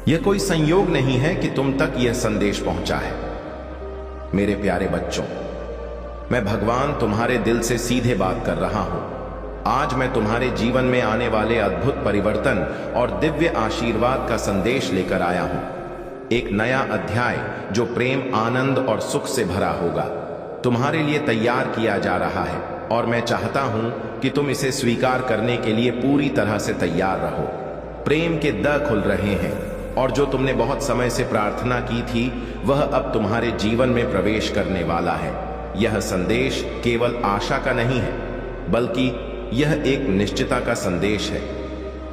यह कोई संयोग नहीं है कि तुम तक यह संदेश पहुंचा है। मेरे प्यारे बच्चों, मैं भगवान तुम्हारे दिल से सीधे बात कर रहा हूं। आज मैं तुम्हारे जीवन में आने वाले अद्भुत परिवर्तन और दिव्य आशीर्वाद का संदेश लेकर आया हूं। एक नया अध्याय जो प्रेम, आनंद और सुख से भरा होगा, तुम्हारे लिए तैयार किया जा रहा है और मैं चाहता हूं कि तुम इसे स्वीकार करने के लिए पूरी तरह से तैयार रहो। प्रेम के द्वार खुल रहे हैं और जो तुमने बहुत समय से प्रार्थना की थी वह अब तुम्हारे जीवन में प्रवेश करने वाला है। यह संदेश केवल आशा का नहीं है, बल्कि यह एक निश्चितता का संदेश है।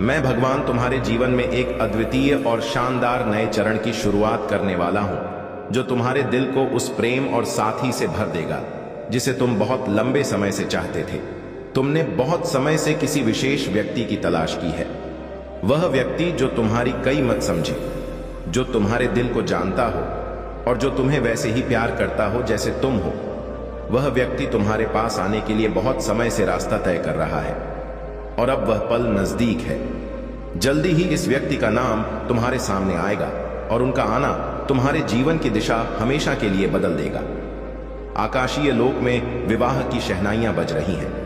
मैं भगवान तुम्हारे जीवन में एक अद्वितीय और शानदार नए चरण की शुरुआत करने वाला हूं, जो तुम्हारे दिल को उस प्रेम और साथी से भर देगा जिसे तुम बहुत लंबे समय से चाहते थे। तुमने बहुत समय से किसी विशेष व्यक्ति की तलाश की है। वह व्यक्ति जो तुम्हारी कई मत समझे, जो तुम्हारे दिल को जानता हो और जो तुम्हें वैसे ही प्यार करता हो जैसे तुम हो। वह व्यक्ति तुम्हारे पास आने के लिए बहुत समय से रास्ता तय कर रहा है और अब वह पल नजदीक है। जल्दी ही इस व्यक्ति का नाम तुम्हारे सामने आएगा और उनका आना तुम्हारे जीवन की दिशा हमेशा के लिए बदल देगा। आकाशीय लोक में विवाह की शहनाइयां बज रही हैं।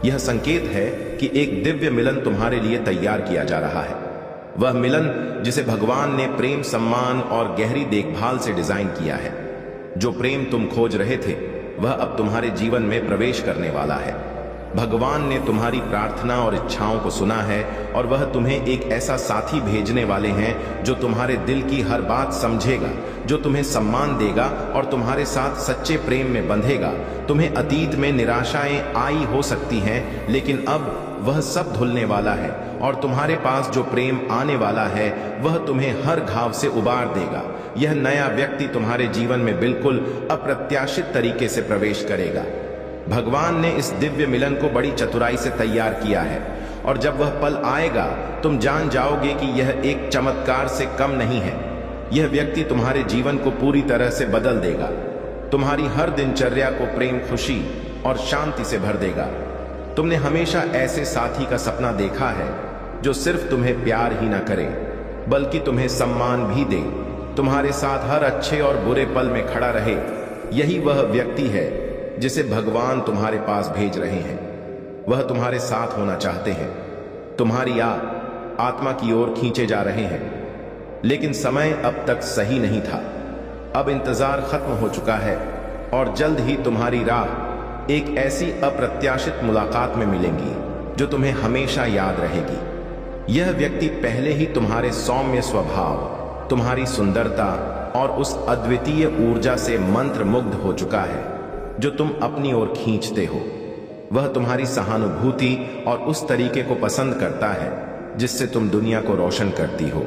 यह संकेत है कि एक दिव्य मिलन तुम्हारे लिए तैयार किया जा रहा है। वह मिलन जिसे भगवान ने प्रेम, सम्मान और गहरी देखभाल से डिजाइन किया है। जो प्रेम तुम खोज रहे थे वह अब तुम्हारे जीवन में प्रवेश करने वाला है। भगवान ने तुम्हारी प्रार्थना और इच्छाओं को सुना है और वह तुम्हें एक ऐसा साथी भेजने वाले हैं जो तुम्हारे दिल की हर बात समझेगा, जो तुम्हें सम्मान देगा और तुम्हारे साथ सच्चे प्रेम में बंधेगा। तुम्हें अतीत में निराशाएं आई हो सकती हैं, लेकिन अब वह सब धुलने वाला है और तुम्हारे पास जो प्रेम आने वाला है वह तुम्हें हर घाव से उबार देगा। यह नया व्यक्ति तुम्हारे जीवन में बिल्कुल अप्रत्याशित तरीके से प्रवेश करेगा। भगवान ने इस दिव्य मिलन को बड़ी चतुराई से तैयार किया है और जब वह पल आएगा तुम जान जाओगे कि यह एक चमत्कार से कम नहीं है। यह व्यक्ति तुम्हारे जीवन को पूरी तरह से बदल देगा, तुम्हारी हर दिनचर्या को प्रेम, खुशी और शांति से भर देगा। तुमने हमेशा ऐसे साथी का सपना देखा है जो सिर्फ तुम्हें प्यार ही ना करे बल्कि तुम्हें सम्मान भी दे, तुम्हारे साथ हर अच्छे और बुरे पल में खड़ा रहे। यही वह व्यक्ति है जिसे भगवान तुम्हारे पास भेज रहे हैं। वह तुम्हारे साथ होना चाहते हैं, तुम्हारी आत्मा की ओर खींचे जा रहे हैं, लेकिन समय अब तक सही नहीं था। अब इंतजार खत्म हो चुका है और जल्द ही तुम्हारी राह एक ऐसी अप्रत्याशित मुलाकात में मिलेंगी जो तुम्हें हमेशा याद रहेगी। यह व्यक्ति पहले ही तुम्हारे सौम्य स्वभाव, तुम्हारी सुंदरता और उस अद्वितीय ऊर्जा से मंत्रमुग्ध हो चुका है जो तुम अपनी ओर खींचते हो। वह तुम्हारी सहानुभूति और उस तरीके को पसंद करता है जिससे तुम दुनिया को रोशन करती हो।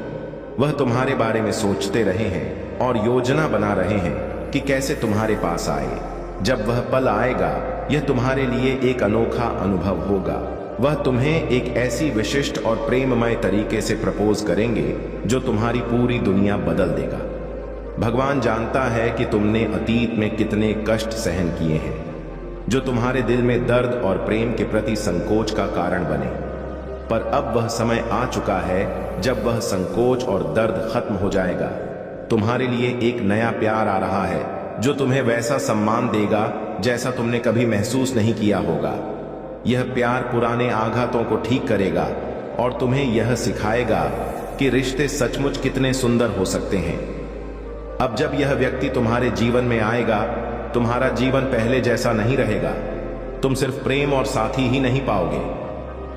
वह तुम्हारे बारे में सोचते रहे हैं और योजना बना रहे हैं कि कैसे तुम्हारे पास आए। जब वह पल आएगा यह तुम्हारे लिए एक अनोखा अनुभव होगा। वह तुम्हें एक ऐसी विशिष्ट और प्रेममय तरीके से प्रपोज करेंगे जो तुम्हारी पूरी दुनिया बदल देगा। भगवान जानता है कि तुमने अतीत में कितने कष्ट सहन किए हैं जो तुम्हारे दिल में दर्द और प्रेम के प्रति संकोच का कारण बने, पर अब वह समय आ चुका है जब वह संकोच और दर्द खत्म हो जाएगा। तुम्हारे लिए एक नया प्यार आ रहा है जो तुम्हें वैसा सम्मान देगा जैसा तुमने कभी महसूस नहीं किया होगा। यह प्यार पुराने आघातों को ठीक करेगा और तुम्हें यह सिखाएगा कि रिश्ते सचमुच कितने सुंदर हो सकते हैं। अब जब यह व्यक्ति तुम्हारे जीवन में आएगा तुम्हारा जीवन पहले जैसा नहीं रहेगा। तुम सिर्फ प्रेम और साथी ही नहीं पाओगे,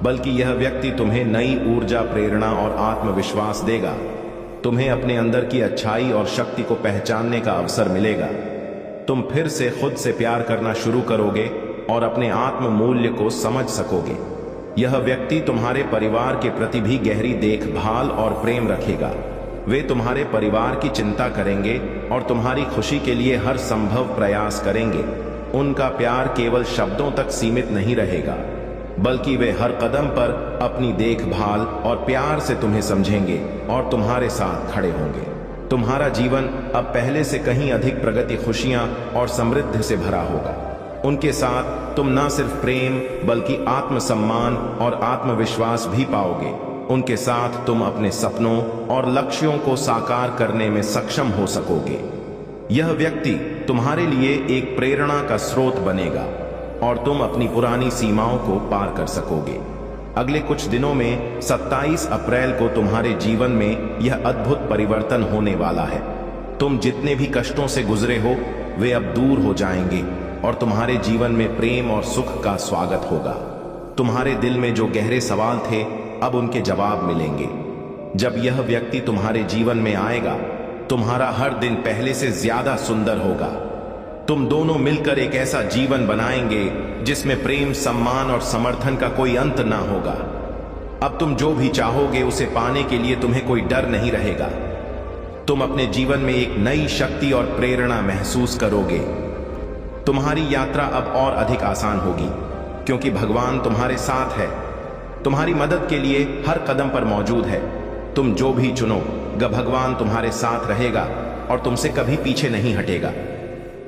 बल्कि यह व्यक्ति तुम्हें नई ऊर्जा, प्रेरणा और आत्मविश्वास देगा। तुम्हें अपने अंदर की अच्छाई और शक्ति को पहचानने का अवसर मिलेगा। तुम फिर से खुद से प्यार करना शुरू करोगे और अपने आत्म मूल्य को समझ सकोगे। यह व्यक्ति तुम्हारे परिवार के प्रति भी गहरी देखभाल और प्रेम रखेगा। वे तुम्हारे परिवार की चिंता करेंगे और तुम्हारी खुशी के लिए हर संभव प्रयास करेंगे। उनका प्यार केवल शब्दों तक सीमित नहीं रहेगा, बल्कि वे हर कदम पर अपनी देखभाल और प्यार से तुम्हें समझेंगे और तुम्हारे साथ खड़े होंगे। तुम्हारा जीवन अब पहले से कहीं अधिक प्रगति, खुशियां और समृद्धि से भरा होगा। उनके साथ तुम न सिर्फ प्रेम बल्कि आत्मसम्मान और आत्मविश्वास भी पाओगे। उनके साथ तुम अपने सपनों और लक्ष्यों को साकार करने में सक्षम हो सकोगे। यह व्यक्ति तुम्हारे लिए एक प्रेरणा का स्रोत बनेगा और तुम अपनी पुरानी सीमाओं को पार कर सकोगे। अगले कुछ दिनों में 27 अप्रैल को तुम्हारे जीवन में यह अद्भुत परिवर्तन होने वाला है। तुम जितने भी कष्टों से गुजरे हो वे अब दूर हो जाएंगे और तुम्हारे जीवन में प्रेम और सुख का स्वागत होगा। तुम्हारे दिल में जो गहरे सवाल थे अब उनके जवाब मिलेंगे। जब यह व्यक्ति तुम्हारे जीवन में आएगा तुम्हारा हर दिन पहले से ज्यादा सुंदर होगा। तुम दोनों मिलकर एक ऐसा जीवन बनाएंगे जिसमें प्रेम, सम्मान और समर्थन का कोई अंत ना होगा। अब तुम जो भी चाहोगे उसे पाने के लिए तुम्हें कोई डर नहीं रहेगा। तुम अपने जीवन में एक नई शक्ति और प्रेरणा महसूस करोगे। तुम्हारी यात्रा अब और अधिक आसान होगी क्योंकि भगवान तुम्हारे साथ है, तुम्हारी मदद के लिए हर कदम पर मौजूद है। तुम जो भी चुनो भगवान तुम्हारे साथ रहेगा और तुमसे कभी पीछे नहीं हटेगा।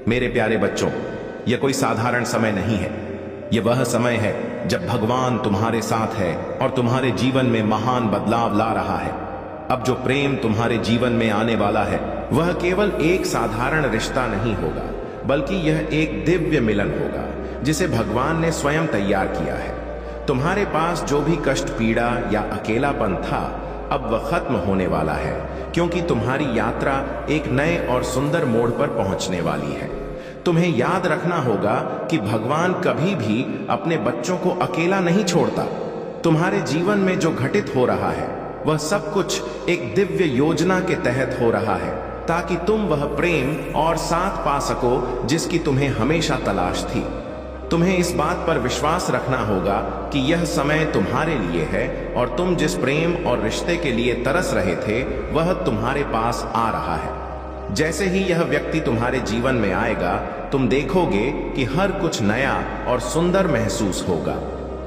मेरे प्यारे बच्चों, यह कोई साधारण समय नहीं है। यह वह समय है जब भगवान तुम्हारे साथ है और तुम्हारे जीवन में महान बदलाव ला रहा है। अब जो प्रेम तुम्हारे जीवन में आने वाला है वह केवल एक साधारण रिश्ता नहीं होगा, बल्कि यह एक दिव्य मिलन होगा जिसे भगवान ने स्वयं तैयार किया है। तुम्हारे पास जो भी कष्ट, पीड़ा या अकेलापन था अब वह खत्म होने वाला है क्योंकि तुम्हारी यात्रा एक नए और सुंदर मोड़ पर पहुंचने वाली है। तुम्हें याद रखना होगा कि भगवान कभी भी अपने बच्चों को अकेला नहीं छोड़ता। तुम्हारे जीवन में जो घटित हो रहा है वह सब कुछ एक दिव्य योजना के तहत हो रहा है ताकि तुम वह प्रेम और साथ पा सको जिसकी तुम्हें हमेशा तलाश थी। तुम्हें इस बात पर विश्वास रखना होगा कि यह समय तुम्हारे लिए है और तुम जिस प्रेम और रिश्ते के लिए तरस रहे थे वह तुम्हारे पास आ रहा है। जैसे ही यह व्यक्ति तुम्हारे जीवन में आएगा तुम देखोगे कि हर कुछ नया और सुंदर महसूस होगा।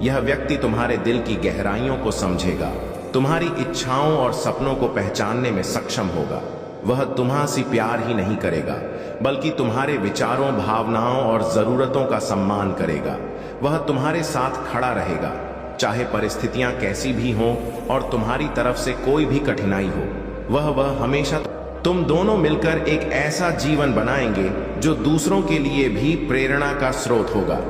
यह व्यक्ति तुम्हारे दिल की गहराइयों को समझेगा, तुम्हारी इच्छाओं और सपनों को पहचानने में सक्षम होगा। वह तुम्हासे प्यार ही नहीं करेगा बल्कि तुम्हारे विचारों, भावनाओं और जरूरतों का सम्मान करेगा। वह तुम्हारे साथ खड़ा रहेगा चाहे परिस्थितियां कैसी भी हों और तुम्हारी तरफ से कोई भी कठिनाई हो। वह हमेशा तुम दोनों मिलकर एक ऐसा जीवन बनाएंगे जो दूसरों के लिए भी प्रेरणा का स्रोत होगा।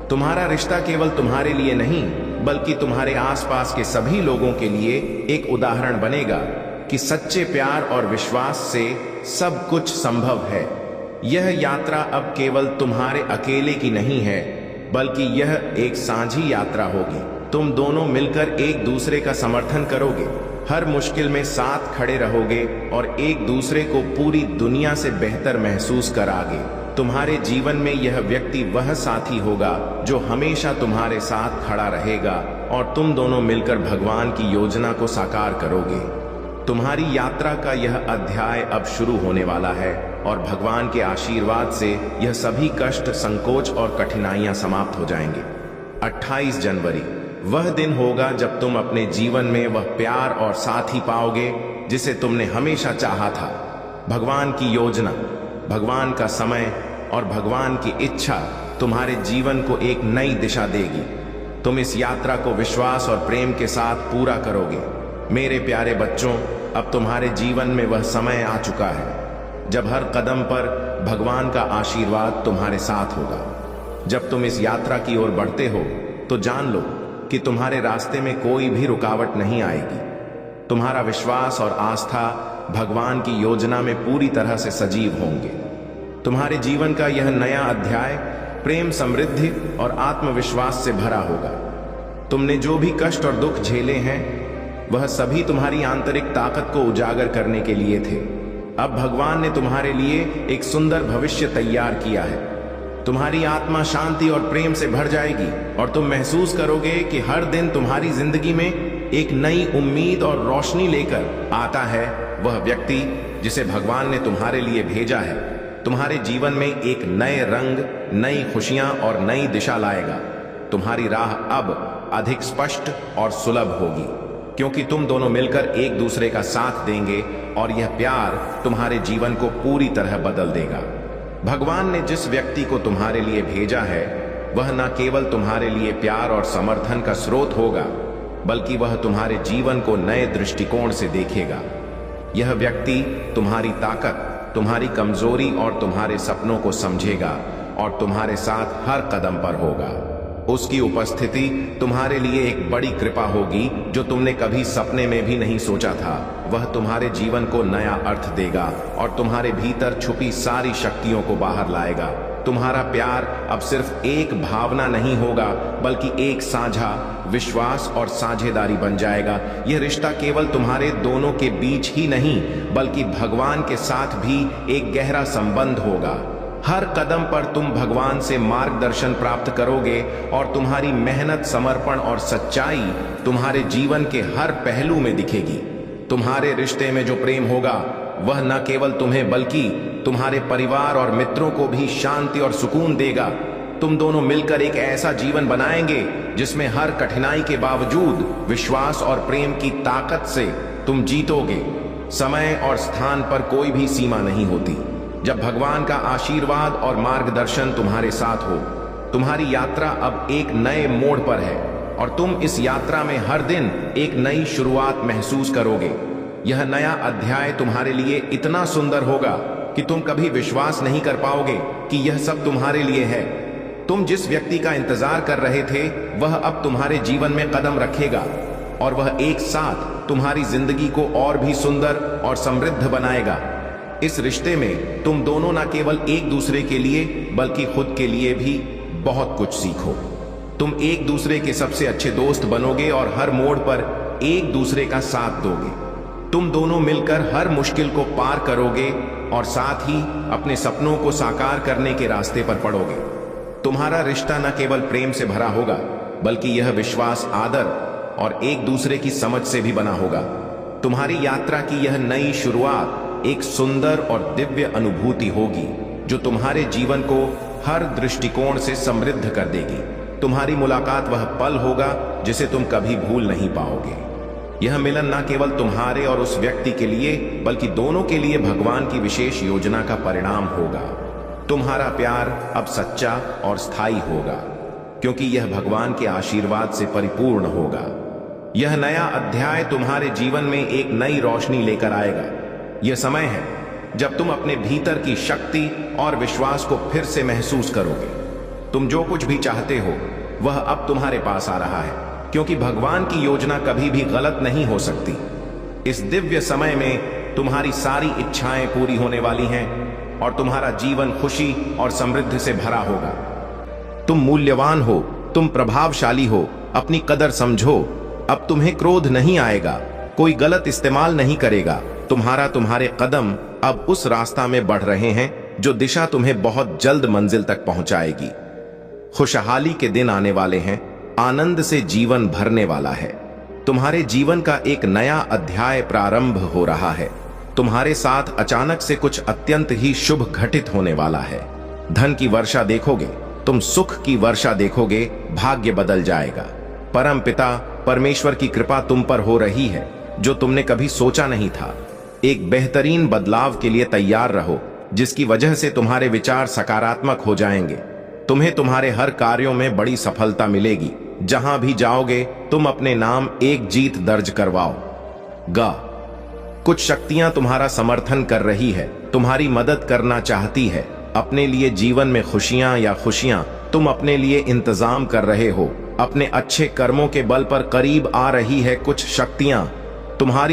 तुम्हारा रिश्ता केवल तुम्हारे लिए नहीं बल्कि तुम्हारे आसपास के सभी लोगों के लिए एक उदाहरण बनेगा कि सच्चे प्यार और विश्वास से सब कुछ संभव है। यह यात्रा अब केवल तुम्हारे अकेले की नहीं है बल्कि यह एक साझी यात्रा होगी। तुम दोनों मिलकर एक दूसरे का समर्थन करोगे, हर मुश्किल में साथ खड़े रहोगे और एक दूसरे को पूरी दुनिया से बेहतर महसूस करागे। तुम्हारे जीवन में यह व्यक्ति वह साथी होगा जो हमेशा तुम्हारे साथ खड़ा रहेगा और तुम दोनों मिलकर भगवान की योजना को साकार करोगे। तुम्हारी यात्रा का यह अध्याय अब शुरू होने वाला है और भगवान के आशीर्वाद से यह सभी कष्ट, संकोच और कठिनाइयां समाप्त हो जाएंगे। 28 जनवरी वह दिन होगा जब तुम अपने जीवन में वह प्यार और साथी पाओगे जिसे तुमने हमेशा चाहा था। भगवान की योजना, भगवान का समय और भगवान की इच्छा तुम्हारे जीवन को एक नई दिशा देगी। तुम इस यात्रा को विश्वास और प्रेम के साथ पूरा करोगे। मेरे प्यारे बच्चों, अब तुम्हारे जीवन में वह समय आ चुका है जब हर कदम पर भगवान का आशीर्वाद तुम्हारे साथ होगा। जब तुम इस यात्रा की ओर बढ़ते हो तो जान लो कि तुम्हारे रास्ते में कोई भी रुकावट नहीं आएगी। तुम्हारा विश्वास और आस्था भगवान की योजना में पूरी तरह से सजीव होंगे। तुम्हारे जीवन का यह नया अध्याय प्रेम, समृद्धि और आत्मविश्वास से भरा होगा। तुमने जो भी कष्ट और दुख झेले हैं वह सभी तुम्हारी आंतरिक ताकत को उजागर करने के लिए थे। अब भगवान ने तुम्हारे लिए एक सुंदर भविष्य तैयार किया है। तुम्हारी आत्मा शांति और प्रेम से भर जाएगी और तुम महसूस करोगे कि हर दिन तुम्हारी जिंदगी में एक नई उम्मीद और रोशनी लेकर आता है। वह व्यक्ति जिसे भगवान ने तुम्हारे लिए भेजा है तुम्हारे जीवन में एक नए रंग, नई खुशियां और नई दिशा लाएगा। तुम्हारी राह अब अधिक स्पष्ट और सुलभ होगी क्योंकि तुम दोनों मिलकर एक दूसरे का साथ देंगे और यह प्यार तुम्हारे जीवन को पूरी तरह बदल देगा। भगवान ने जिस व्यक्ति को तुम्हारे लिए भेजा है वह न केवल तुम्हारे लिए प्यार और समर्थन का स्रोत होगा बल्कि वह तुम्हारे जीवन को नए दृष्टिकोण से देखेगा। यह व्यक्ति तुम्हारी ताकत, तुम्हारी कमजोरी और तुम्हारे सपनों को समझेगा और तुम्हारे साथ हर कदम पर होगा। उसकी उपस्थिति तुम्हारे लिए एक बड़ी कृपा होगी जो तुमने कभी सपने में भी नहीं सोचा था। वह तुम्हारे जीवन को नया अर्थ देगा और तुम्हारे भीतर छुपी सारी शक्तियों को बाहर लाएगा। तुम्हारा प्यार अब सिर्फ एक भावना नहीं होगा, बल्कि एक साझा विश्वास और साझेदारी बन जाएगा। यह रिश्ता केवल तुम्हारे दोनों के बीच ही नहीं, बल्कि भगवान के साथ भी एक गहरा संबंध होगा। हर कदम पर तुम भगवान से मार्गदर्शन प्राप्त करोगे और तुम्हारी मेहनत, समर्पण और सच्चाई तुम्हारे जीवन के हर पहलू में दिखेगी। तुम्हारे रिश्ते में जो प्रेम होगा वह न केवल तुम्हें बल्कि तुम्हारे परिवार और मित्रों को भी शांति और सुकून देगा। तुम दोनों मिलकर एक ऐसा जीवन बनाएंगे जिसमें हर कठिनाई के बावजूद विश्वास और प्रेम की ताकत से तुम जीतोगे। समय और स्थान पर कोई भी सीमा नहीं होती। जब भगवान का आशीर्वाद और मार्गदर्शन तुम्हारे साथ हो, तुम्हारी यात्रा अब एक नए मोड़ पर है और तुम इस यात्रा में हर दिन एक नई शुरुआत महसूस करोगे। यह नया अध्याय तुम्हारे लिए इतना सुंदर होगा कि तुम कभी विश्वास नहीं कर पाओगे कि यह सब तुम्हारे लिए है। तुम जिस व्यक्ति का इंतजार कर रहे थे वह अब तुम्हारे जीवन में कदम रखेगा और वह एक साथ तुम्हारी जिंदगी को और भी सुंदर और समृद्ध बनाएगा। इस रिश्ते में तुम दोनों न केवल एक दूसरे के लिए बल्कि खुद के लिए भी बहुत कुछ सीखो। तुम एक दूसरे के सबसे अच्छे दोस्त बनोगे और हर मोड़ पर एक दूसरे का साथ दोगे। तुम दोनों मिलकर हर मुश्किल को पार करोगे और साथ ही अपने सपनों को साकार करने के रास्ते पर पड़ोगे। तुम्हारा रिश्ता न केवल प्रेम से भरा होगा, बल्कि यह विश्वास, आदर और एक दूसरे की समझ से भी बना होगा। तुम्हारी यात्रा की यह नई शुरुआत एक सुंदर और दिव्य अनुभूति होगी जो तुम्हारे जीवन को हर दृष्टिकोण से समृद्ध कर देगी। तुम्हारी मुलाकात वह पल होगा जिसे तुम कभी भूल नहीं पाओगे। यह मिलन न केवल तुम्हारे और उस व्यक्ति के लिए बल्कि दोनों के लिए भगवान की विशेष योजना का परिणाम होगा। तुम्हारा प्यार अब सच्चा और स्थायी होगा क्योंकि यह भगवान के आशीर्वाद से परिपूर्ण होगा। यह नया अध्याय तुम्हारे जीवन में एक नई रोशनी लेकर आएगा। यह समय है जब तुम अपने भीतर की शक्ति और विश्वास को फिर से महसूस करोगे। तुम जो कुछ भी चाहते हो वह अब तुम्हारे पास आ रहा है क्योंकि भगवान की योजना कभी भी गलत नहीं हो सकती। इस दिव्य समय में तुम्हारी सारी इच्छाएं पूरी होने वाली हैं और तुम्हारा जीवन खुशी और समृद्धि से भरा होगा। तुम मूल्यवान हो, तुम प्रभावशाली हो, अपनी कदर समझो। अब तुम्हें क्रोध नहीं आएगा, कोई गलत इस्तेमाल नहीं करेगा। तुम्हारे कदम अब उस रास्ता में बढ़ रहे हैं जो दिशा तुम्हें बहुत जल्द मंजिल तक पहुंचाएगी। खुशहाली के दिन आने वाले हैं, आनंद से जीवन भरने वाला है। तुम्हारे जीवन का एक नया अध्याय प्रारंभ हो रहा है। तुम्हारे साथ अचानक से कुछ अत्यंत ही शुभ घटित होने वाला है। धन की वर्षा देखोगे, तुम सुख की वर्षा देखोगे, भाग्य बदल जाएगा। परम पिता परमेश्वर की कृपा तुम पर हो रही है जो तुमने कभी सोचा नहीं था। एक बेहतरीन बदलाव के लिए तैयार रहो जिसकी वजह से तुम्हारे विचार सकारात्मक हो जाएंगे। तुम्हें तुम्हारे हर कार्यों में बड़ी सफलता मिलेगी। जहां भी जाओगे तुम अपने नाम एक जीत दर्ज करवाओ। कुछ शक्तियां तुम्हारा समर्थन कर रही है, तुम्हारी मदद करना चाहती है। अपने लिए जीवन में खुशियां तुम अपने लिए इंतजाम कर रहे हो। अपने अच्छे कर्मों के बल पर करीब आ रही है कुछ शक्तियां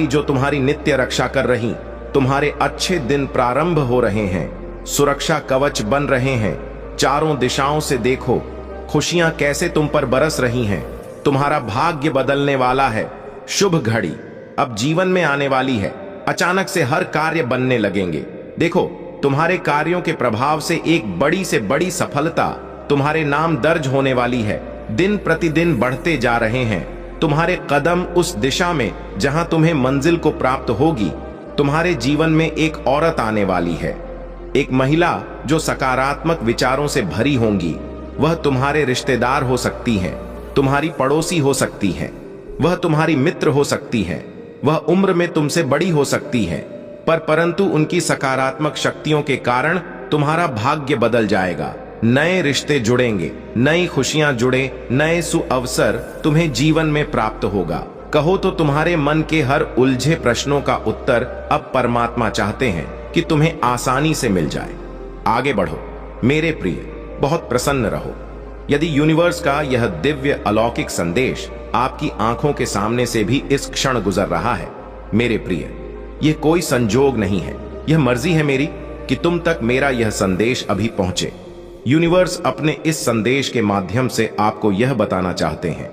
जो तुम्हारी नित्य रक्षा कर रही। तुम्हारे अच्छे दिन प्रारंभ हो रहे हैं, सुरक्षा कवच बन रहे हैं। चारों दिशाओं से देखो, खुशियां कैसे तुम पर बरस रही हैं। तुम्हारा भाग्य बदलने वाला है। शुभ घड़ी अब जीवन में आने वाली है। अचानक से हर कार्य बनने लगेंगे। देखो, तुम्हारे कार्यों के प्रभाव से एक बड़ी से बड़ी सफलता तुम्हारे नाम दर्ज होने वाली है। दिन प्रतिदिन बढ़ते जा रहे हैं। तुम्हारे कदम उस दिशा में जहां तुम्हें मंजिल को प्राप्त होगी। तुम्हारे जीवन में एक औरत आने वाली है, एक महिला जो सकारात्मक विचारों से भरी होंगी। वह तुम्हारे रिश्तेदार हो सकती हैं, तुम्हारी पड़ोसी हो सकती हैं, वह तुम्हारी मित्र हो सकती हैं, वह उम्र में तुमसे बड़ी हो सकती हैं, परंतु उनकी सकारात्मक शक्तियों के कारण तुम्हारा भाग्य बदल जाएगा। नए रिश्ते जुड़ेंगे, नई खुशियां जुड़े, नए सुअवसर तुम्हें जीवन में प्राप्त होगा। कहो तो तुम्हारे मन के हर उलझे प्रश्नों का उत्तर अब परमात्मा चाहते हैं कि तुम्हें आसानी से मिल जाए। आगे बढ़ो मेरे प्रिय, बहुत प्रसन्न रहो। यदि यूनिवर्स का यह दिव्य अलौकिक संदेश आपकी आंखों के सामने से भी इस क्षण गुजर रहा है, मेरे प्रिय, यह कोई संजोग नहीं है, यह मर्जी है मेरी कि तुम तक मेरा यह संदेश अभी पहुंचे। यूनिवर्स अपने इस संदेश के माध्यम से आपको यह बताना चाहते हैं,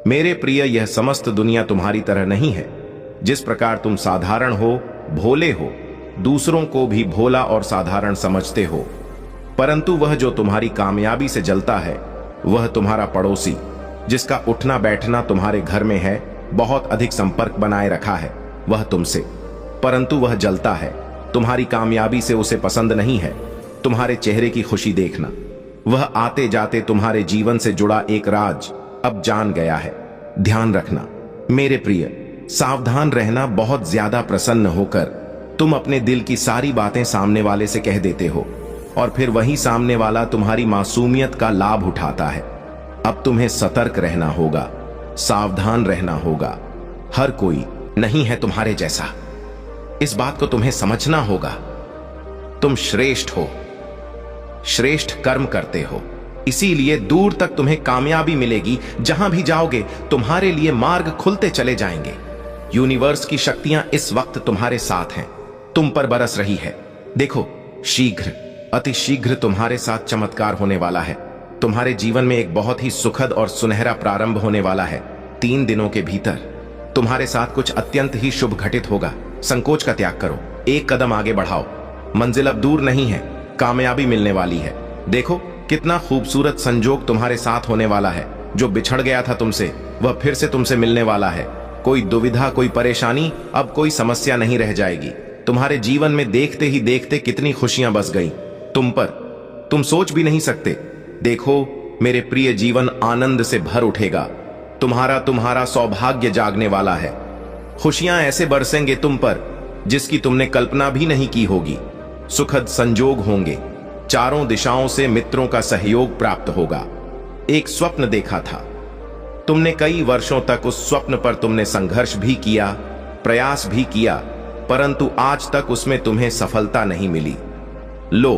मेरे प्रिय, यह समस्त दुनिया तुम्हारी तरह नहीं है। जिस प्रकार तुम साधारण हो, भोले हो, दूसरों को भी भोला और साधारण समझते हो, परंतु वह जो तुम्हारी कामयाबी से जलता है, वह तुम्हारा पड़ोसी, जिसका उठना बैठना तुम्हारे घर में है, बहुत अधिक संपर्क बनाए रखा है वह तुमसे, परंतु वह जलता है। तुम्हारी कामयाबी से उसे पसंद नहीं है तुम्हारे चेहरे की खुशी देखना। वह आते जाते तुम्हारे जीवन से जुड़ा एक राज अब जान गया है। ध्यान रखना मेरे प्रिय, सावधान रहना। बहुत ज्यादा प्रसन्न होकर तुम अपने दिल की सारी बातें सामने वाले से कह देते हो और फिर वही सामने वाला तुम्हारी मासूमियत का लाभ उठाता है। अब तुम्हें सतर्क रहना होगा, सावधान रहना होगा। हर कोई नहीं है तुम्हारे जैसा, इस बात को तुम्हें समझना होगा। तुम श्रेष्ठ हो, श्रेष्ठ कर्म करते हो, इसीलिए दूर तक तुम्हें कामयाबी मिलेगी। जहां भी जाओगे तुम्हारे लिए मार्ग खुलते चले जाएंगे। यूनिवर्स की शक्तियां इस वक्त तुम्हारे साथ हैं, तुम पर बरस रही है। देखो, शीघ्र, अति शीघ्र तुम्हारे साथ चमत्कार होने वाला है। तुम्हारे जीवन में एक बहुत ही सुखद और सुनहरा प्रारंभ होने वाला है। 3 दिनों के भीतर तुम्हारे साथ कुछ अत्यंत ही शुभ घटित होगा। संकोच का त्याग करो, एक कदम आगे बढ़ाओ। मंजिल अब दूर नहीं है, कामयाबी मिलने वाली है। देखो कितना खूबसूरत संजोग तुम्हारे साथ होने वाला है। जो बिछड़ गया था तुमसे, वह फिर से तुमसे मिलने वाला है। कोई दुविधा, कोई परेशानी, अब कोई समस्या नहीं रह जाएगी। तुम्हारे जीवन में देखते ही देखते कितनी खुशियां बस गई तुम पर, तुम सोच भी नहीं सकते। देखो मेरे प्रिय, जीवन आनंद से भर उठेगा। तुम्हारा सौभाग्य जागने वाला है। खुशियां ऐसे बरसेंगे तुम पर जिसकी तुमने कल्पना भी नहीं की होगी। सुखद संजोग होंगे, चारों दिशाओं से मित्रों का सहयोग प्राप्त होगा। एक स्वप्न देखा था तुमने, कई वर्षों तक उस स्वप्न पर तुमने संघर्ष भी किया, प्रयास भी किया, परंतु आज तक उसमें तुम्हें सफलता नहीं मिली। लो,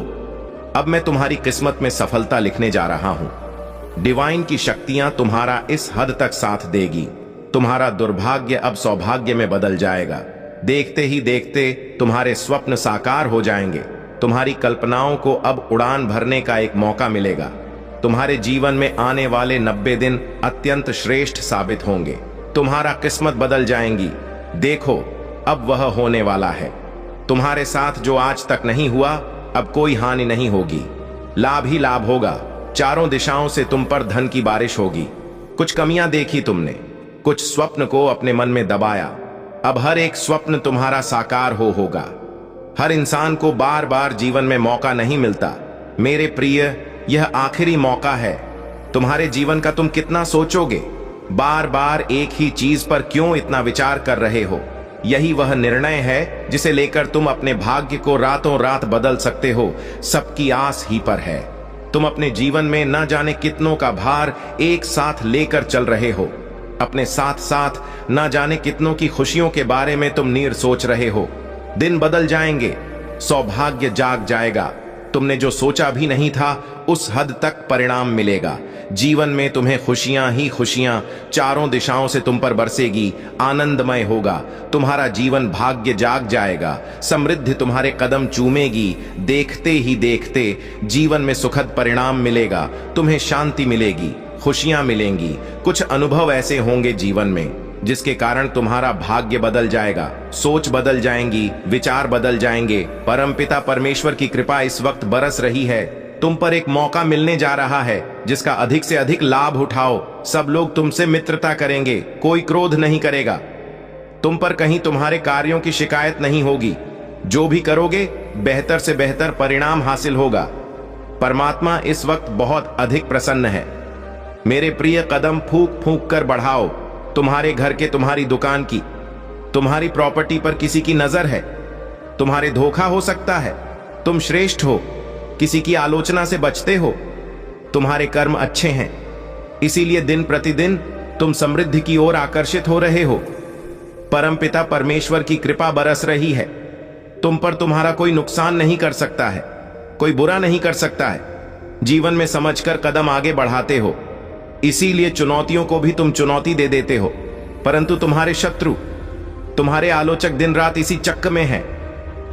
अब मैं तुम्हारी किस्मत में सफलता लिखने जा रहा हूं। डिवाइन की शक्तियां तुम्हारा इस हद तक साथ देगी, तुम्हारा दुर्भाग्य अब सौभाग्य में बदल जाएगा। देखते ही देखते तुम्हारे स्वप्न साकार हो जाएंगे। तुम्हारी कल्पनाओं को अब उड़ान भरने का एक मौका मिलेगा। तुम्हारे जीवन में आने वाले 90 दिन अत्यंत श्रेष्ठ साबित होंगे। तुम्हारा किस्मत बदल जाएंगी। देखो अब वह होने वाला है। तुम्हारे साथ जो आज तक नहीं हुआ, अब कोई हानि नहीं होगी, लाभ ही लाभ होगा। चारों दिशाओं से तुम पर धन की बारिश होगी। कुछ कमियां देखी तुमने, कुछ स्वप्न को अपने मन में दबाया, अब हर एक स्वप्न तुम्हारा साकार होगा। हर इंसान को बार बार जीवन में मौका नहीं मिलता मेरे प्रिय, यह आखिरी मौका है। तुम्हारे जीवन का तुम कितना सोचोगे? बार बार एक ही चीज पर क्यों इतना विचार कर रहे हो? यही वह निर्णय है जिसे लेकर तुम अपने भाग्य को रातों रात बदल सकते हो। सबकी आस ही पर है। तुम अपने जीवन में न जाने कितनों का भार एक साथ लेकर चल रहे हो। अपने साथ साथ न जाने कितनों की खुशियों के बारे में तुम नीर सोच रहे हो। दिन बदल जाएंगे, सौभाग्य जाग जाएगा। तुमने जो सोचा भी नहीं था उस हद तक परिणाम मिलेगा। जीवन में तुम्हें खुशियां ही खुशियां चारों दिशाओं से तुम पर बरसेगी। आनंदमय होगा तुम्हारा जीवन, भाग्य जाग जाएगा। समृद्धि तुम्हारे कदम चूमेगी। देखते ही देखते जीवन में सुखद परिणाम मिलेगा। तुम्हें शांति मिलेगी, खुशियां मिलेंगी। कुछ अनुभव ऐसे होंगे जीवन में जिसके कारण तुम्हारा भाग्य बदल जाएगा, सोच बदल जाएंगी, विचार बदल जाएंगे। परमपिता परमेश्वर की कृपा इस वक्त बरस रही है। तुम पर एक मौका मिलने जा रहा है जिसका अधिक से अधिक लाभ उठाओ। सब लोग तुमसे मित्रता करेंगे, कोई क्रोध नहीं करेगा। तुम पर कहीं तुम्हारे कार्यों की शिकायत नहीं होगी। जो भी करोगे बेहतर से बेहतर परिणाम हासिल होगा। परमात्मा इस वक्त बहुत अधिक प्रसन्न है मेरे प्रिय। कदम फूंक फूंक कर बढ़ाओ। तुम्हारे घर के, तुम्हारी दुकान की, तुम्हारी प्रॉपर्टी पर किसी की नजर है। तुम्हारे धोखा हो सकता है। तुम श्रेष्ठ हो, किसी की आलोचना से बचते हो। तुम्हारे कर्म अच्छे हैं, इसीलिए दिन प्रतिदिन तुम समृद्धि की ओर आकर्षित हो रहे हो। परमपिता परमेश्वर की कृपा बरस रही है। तुम पर तुम्हारा कोई नुकसान नहीं कर सकता है, कोई बुरा नहीं कर सकता है। जीवन में समझकर कदम आगे बढ़ाते हो, इसीलिए चुनौतियों को भी तुम चुनौती दे देते हो। परंतु तुम्हारे शत्रु, तुम्हारे आलोचक दिन रात इसी चक्कर में हैं।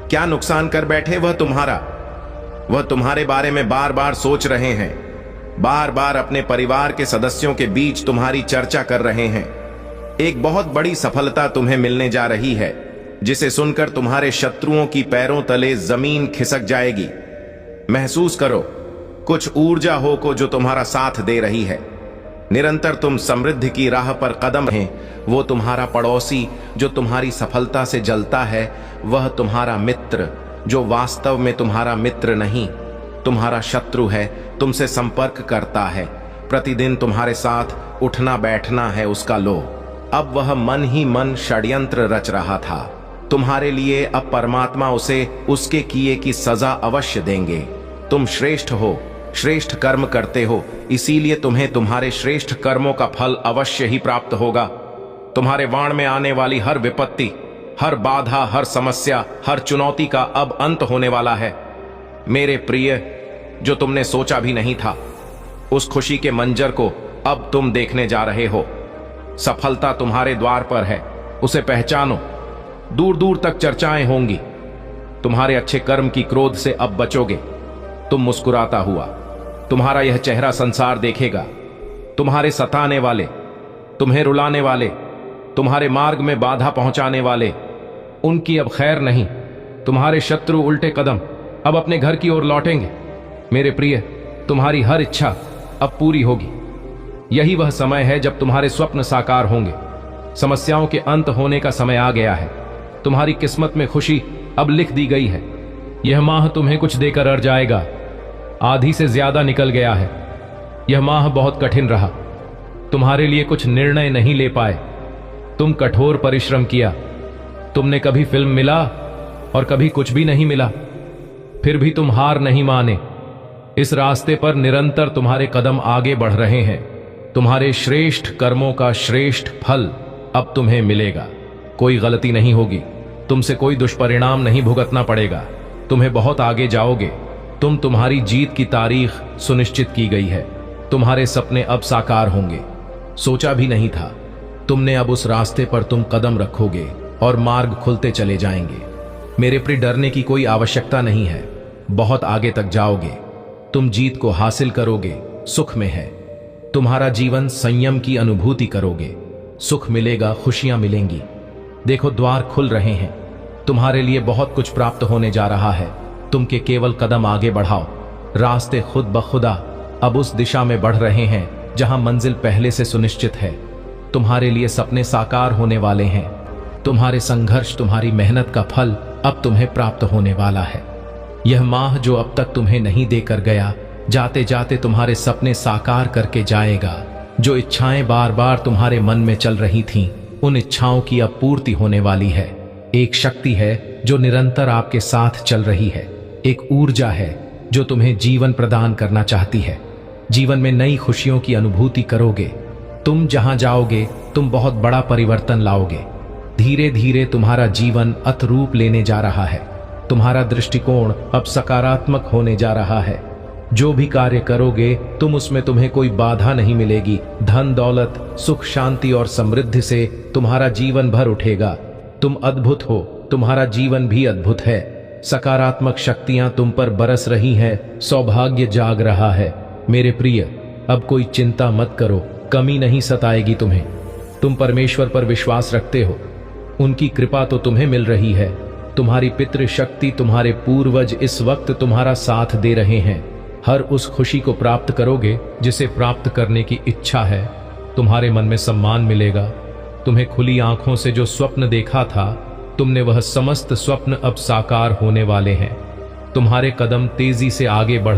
क्या नुकसान कर बैठे वह तुम्हारे बारे में बार बार सोच रहे हैं, बार बार अपने परिवार के सदस्यों के बीच तुम्हारी चर्चा कर रहे हैं। एक बहुत बड़ी सफलता तुम्हें मिलने जा रही है, जिसे सुनकर तुम्हारे शत्रुओं की पैरों तले जमीन खिसक जाएगी। महसूस करो, कुछ ऊर्जा हो को जो तुम्हारा साथ दे रही है। निरंतर तुम समृद्धि की राह पर कदम है। वो तुम्हारा पड़ोसी जो तुम्हारी सफलता से जलता है, वह तुम्हारा मित्र जो वास्तव में तुम्हारा मित्र नहीं, तुम्हारा शत्रु है, तुमसे संपर्क करता है, प्रतिदिन तुम्हारे साथ उठना बैठना है उसका लोभ। अब वह मन ही मन षड्यंत्र रच रहा था तुम्हारे लिए। अब परमात्मा उसे उसके किए की सजा अवश्य देंगे। तुम श्रेष्ठ हो, श्रेष्ठ कर्म करते हो, इसीलिए तुम्हें तुम्हारे श्रेष्ठ कर्मों का फल अवश्य ही प्राप्त होगा। तुम्हारे वाण में आने वाली हर विपत्ति, हर बाधा, हर समस्या, हर चुनौती का अब अंत होने वाला है। मेरे प्रिय, जो तुमने सोचा भी नहीं था, उस खुशी के मंजर को अब तुम देखने जा रहे हो। सफलता तुम्हारे द्वार पर है, उसे पहचानो। दूर दूर तक चर्चाएं होंगी। तुम्हारे अच्छे कर्म की क्रोध से अब बचोगे। तुम मुस्कुराता हुआ, तुम्हारा यह चेहरा संसार देखेगा। तुम्हारे सताने वाले, तुम्हें रुलाने वाले, तुम्हारे मार्ग में बाधा पहुंचाने वाले, उनकी अब खैर नहीं। तुम्हारे शत्रु उल्टे कदम अब अपने घर की ओर लौटेंगे। मेरे प्रिय, तुम्हारी हर इच्छा अब पूरी होगी। यही वह समय है जब तुम्हारे स्वप्न साकार होंगे। समस्याओं के अंत होने का समय आ गया है। तुम्हारी किस्मत में खुशी अब लिख दी गई है। यह माह तुम्हें कुछ देकर अड़ जाएगा। आधी से ज्यादा निकल गया है। यह माह बहुत कठिन रहा। तुम्हारे लिए कुछ निर्णय नहीं ले पाए। तुम कठोर परिश्रम किया। तुमने कभी फिल्म मिला और कभी कुछ भी नहीं मिला। फिर भी तुम हार नहीं माने। इस रास्ते पर निरंतर तुम्हारे कदम आगे बढ़ रहे हैं। तुम्हारे श्रेष्ठ कर्मों का श्रेष्ठ फल अब तुम्हें मिलेगा। कोई गलती नहीं होगी। तुमसे कोई दुष्परिणाम नहीं भुगतना पड़ेगा। तुम्हें बहुत आगे जाओगे। तुम्हारी जीत की तारीख सुनिश्चित की गई है। तुम्हारे सपने अब साकार होंगे। सोचा भी नहीं था। तुमने अब उस रास्ते पर तुम कदम रखोगे और मार्ग खुलते चले जाएंगे। मेरे प्रिय, डरने की कोई आवश्यकता नहीं है। बहुत आगे तक जाओगे। तुम जीत को हासिल करोगे। सुख में है। तुम्हारा जीवन संयम की अनुभूति करोगे। सुख मिलेगा, खुशियां मिलेंगी। देखो, द्वार खुल रहे हैं। तुम्हारे लिए बहुत कुछ प्राप्त होने जा रहा है। तुम के केवल कदम आगे बढ़ाओ। रास्ते खुद ब खुदा अब उस दिशा में बढ़ रहे हैं जहां मंजिल पहले से सुनिश्चित है। तुम्हारे लिए सपने साकार होने वाले हैं। तुम्हारे संघर्ष, तुम्हारी मेहनत का फल अब तुम्हें प्राप्त होने वाला है। यह माह जो अब तक तुम्हें नहीं देकर गया, जाते जाते तुम्हारे सपने साकार करके जाएगा। जो इच्छाएं बार बार तुम्हारे मन में चल रही थीं, उन इच्छाओं की अब पूर्ति होने वाली है। एक शक्ति है जो निरंतर आपके साथ चल रही है। एक ऊर्जा है जो तुम्हें जीवन प्रदान करना चाहती है। जीवन में नई खुशियों की अनुभूति करोगे। तुम जहां जाओगे, तुम बहुत बड़ा परिवर्तन लाओगे। धीरे धीरे तुम्हारा जीवन अर्थरूप लेने जा रहा है। तुम्हारा दृष्टिकोण अब सकारात्मक होने जा रहा है। जो भी कार्य करोगे, उसमें तुम्हें कोई बाधा नहीं मिलेगी। धन दौलत, सुख शांति और समृद्धि से तुम्हारा जीवन भर उठेगा। तुम अद्भुत हो। तुम्हारा जीवन भी अद्भुत है। सकारात्मक शक्तियां तुम पर बरस रही हैं। सौभाग्य जाग रहा है। मेरे प्रिय, अब कोई चिंता मत करो। कमी नहीं सताएगी तुम्हें। तुम परमेश्वर पर विश्वास रखते हो। उनकी कृपा तो तुम्हें मिल रही है। तुम्हारी पितृशक्ति, तुम्हारे पूर्वज इस वक्त तुम्हारा साथ दे रहे हैं। हर उस खुशी को प्राप्त करोगे जिसे प्राप्त करने की इच्छा है। तुम्हारे मन में सम्मान मिलेगा। तुम्हें खुली आंखों से जो स्वप्न देखा था, तुमने वह समस्त स्वप्न अब साकार होने वाले हैं। तुम्हारे कदम तेजी से आगे बढ़